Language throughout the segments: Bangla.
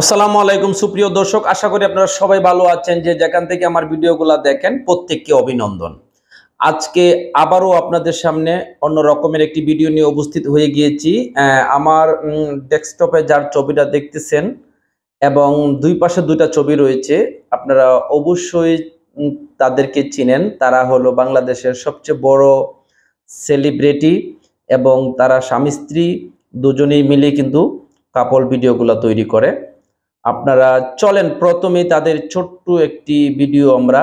আসসালামু আলাইকুম সুপ্রিয় দর্শক, আশা করি আপনারা সবাই ভালো আছেন। যে যেখান থেকে আমার ভিডিওগুলো দেখেন প্রত্যেককে অভিনন্দন। আজকে আবারও আপনাদের সামনে অন্য রকমের একটি ভিডিও নিয়ে উপস্থিত হয়ে গিয়েছি। আমার ডেস্কটপে যার ছবিটা দেখতেছেন এবং দুই পাশে দুইটা ছবি রয়েছে, আপনারা অবশ্যই তাদেরকে চিনেন। তারা হলো বাংলাদেশের সবচেয়ে বড় সেলিব্রিটি এবং তারা স্বামী স্ত্রী দুজনেই মিলে কিন্তু কাপল ভিডিওগুলো তৈরি করে। আপনারা চলেন প্রথমেই তাদের ছোট্ট একটি ভিডিও আমরা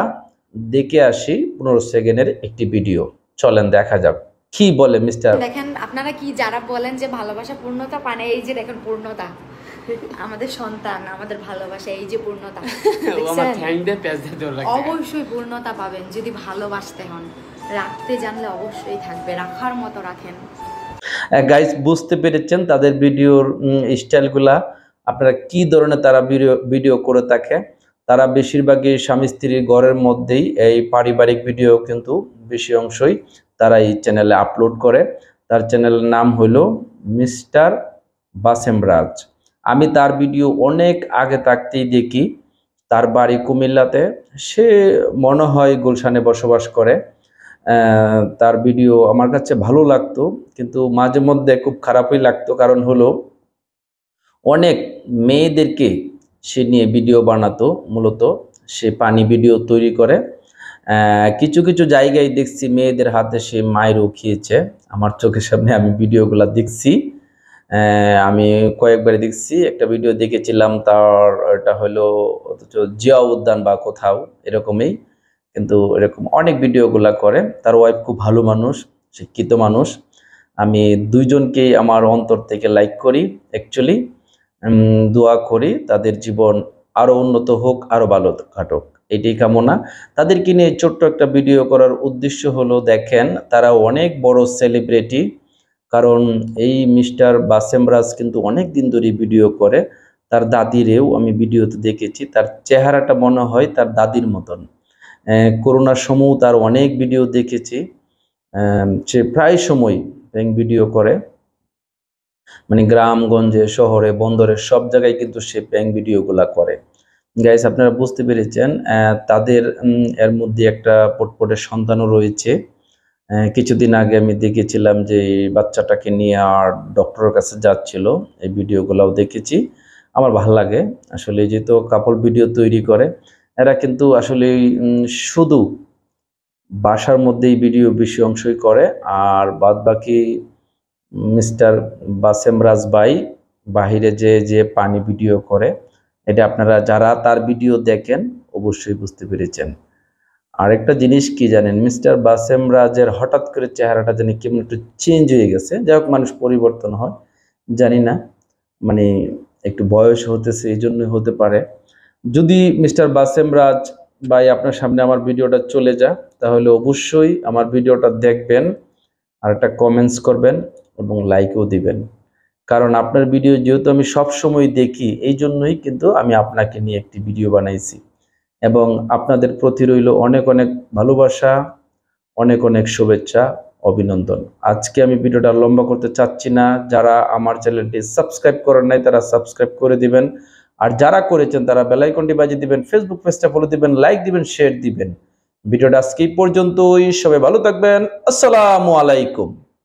দেখে আসি। 15 সেকেন্ডের একটি ভিডিও, চলেন দেখা যাক কি বলে মিস্টার। দেখেন আপনারা কি যারা বলেন যে ভালোবাসা পূর্ণতা পায় না, এই যে দেখেন পূর্ণতা, আমাদের সন্তান, আমাদের ভালোবাসা, এই যে পূর্ণতা। অবশ্যই পূর্ণতা পাবেন যদি ভালোবাসতে হন। রাখতে জানলে অবশ্যই থাকবে, রাখার মতো রাখেন। গাইস, বুঝতে পেরেছেন তাদের ভিডিওর স্টাইলগুলা, আপনারা কি ধরনের তারা ভিডিও করে থাকে। তারা বেশিরভাগই স্বামী স্ত্রীর ঘরের মধ্যেই এই পারিবারিক ভিডিও কিন্তু বেশি অংশই তারা এই চ্যানেলে আপলোড করে। তার চ্যানেলের নাম হলো মিস্টার বাসেম রাজ। আমি তার ভিডিও অনেক আগে থাকতেই দেখি। তার বাড়ি কুমিল্লাতে, সে মনে হয় গুলশানে বসবাস করে। তার ভিডিও আমার কাছে ভালো লাগতো, কিন্তু মাঝে মধ্যে খুব খারাপই লাগতো। কারণ হলো অনেক মেয়েদেরকে সে নিয়ে ভিডিও বানাতো। মূলত সে পানি ভিডিও তৈরি করে। কিছু কিছু জায়গায় দেখছি মেয়েদের হাতে সে মায়েরও খেয়েছে। আমার চোখের সামনে আমি ভিডিওগুলো দেখছি। আমি কয়েকবার দেখছি। একটা ভিডিও দেখেছিলাম তার, এটা হলো অথচ জিয়া উদ্যান বা কোথাও এরকমই, কিন্তু এরকম অনেক ভিডিওগুলা করে। তার ওয়াইফ খুব ভালো মানুষ, শিক্ষিত মানুষ। আমি দুইজনকেই আমার অন্তর থেকে লাইক করি। অ্যাকচুয়ালি দোয়া করি তাদের জীবন আরো উন্নত হোক, আরো ভালো কাটুক, এটাই কামনা। তাদেরকে নিয়ে ছোট্ট একটা ভিডিও করার উদ্দেশ্য হলো, দেখেন তারা অনেক বড় সেলিব্রিটি। কারণ এই মিস্টার বাসেম রাজ কিন্তু অনেক দিন ধরে ভিডিও করে। তার দাদিরেও আমি ভিডিওতে দেখেছি, তার চেহারাটা মনে হয় তার দাদির মতন। করোনার সময়ও তার অনেক ভিডিও দেখেছি। সে প্রায় সময় ভিডিও করে, মানে গ্রামগঞ্জে, শহরে, বন্দরে সব জায়গায় কিন্তু সে প্র্যাঙ্ক ভিডিওগুলা করে। গাইস, আপনারা বুঝতে পেরেছেন তাদের এর মধ্যে একটা পটপটে সন্তানও রয়েছে। কিছুদিন আগে আমি দেখেছিলাম যে বাচ্চাটাকে নিয়ে আর ডক্টরের কাছে যাচ্ছিল। এই ভিডিওগুলোও দেখেছি, আমার ভালো লাগে আসলে। যেহেতু কাপল ভিডিও তৈরি করে এরা, কিন্তু আসলে শুধু বাসার মধ্যেই ভিডিও বেশি অংশই করে। আর বাদ বাকি মিস্টার বাসেম রাজ ভাই বাহিরে যে পানি ভিডিও করে, এটা আপনারা যারা তার ভিডিও দেখেন অবশ্যই বুঝতে পেরেছেন। আরেকটা জিনিস কি জানেন, মিস্টার বাসেম রাজের হঠাৎ করে চেহারাটা জানি কেমন একটু চেঞ্জ হয়ে গেছে। যাই হোক, মানুষ পরিবর্তন হয়, জানি না, মানে একটু বয়স হতেছে এই জন্যই হতে পারে। যদি মিস্টার বাসেম রাজ ভাই আপনার সামনে আমার ভিডিওটা চলে যায়, তাহলে অবশ্যই আমার ভিডিওটা দেখবেন আর একটা কমেন্টস করবেন এবং লাইকও দিবেন। কারণ আপনার ভিডিও যেহেতু আমি সব সময় দেখি, এই জন্যই কিন্তু আমি আপনাকে নিয়ে একটি ভিডিও বানাইছি। এবং আপনাদের প্রতি রইল অনেক অনেক ভালোবাসা, অনেক অনেক শুভেচ্ছা, অভিনন্দন। আজকে আমি ভিডিওটা লম্বা করতে চাচ্ছি না। যারা আমার চ্যানেলটি সাবস্ক্রাইব করেন নাই তারা সাবস্ক্রাইব করে দিবেন, আর যারা করেছেন তারা বেল আইকনটি বাজিয়ে দিবেন, ফেসবুক পেজটা ফলো দিবেন, লাইক দিবেন, শেয়ার দিবেন। ভিডিওটা আজকে এই পর্যন্তই। সবাই ভালো থাকবেন। আসসালামু আলাইকুম।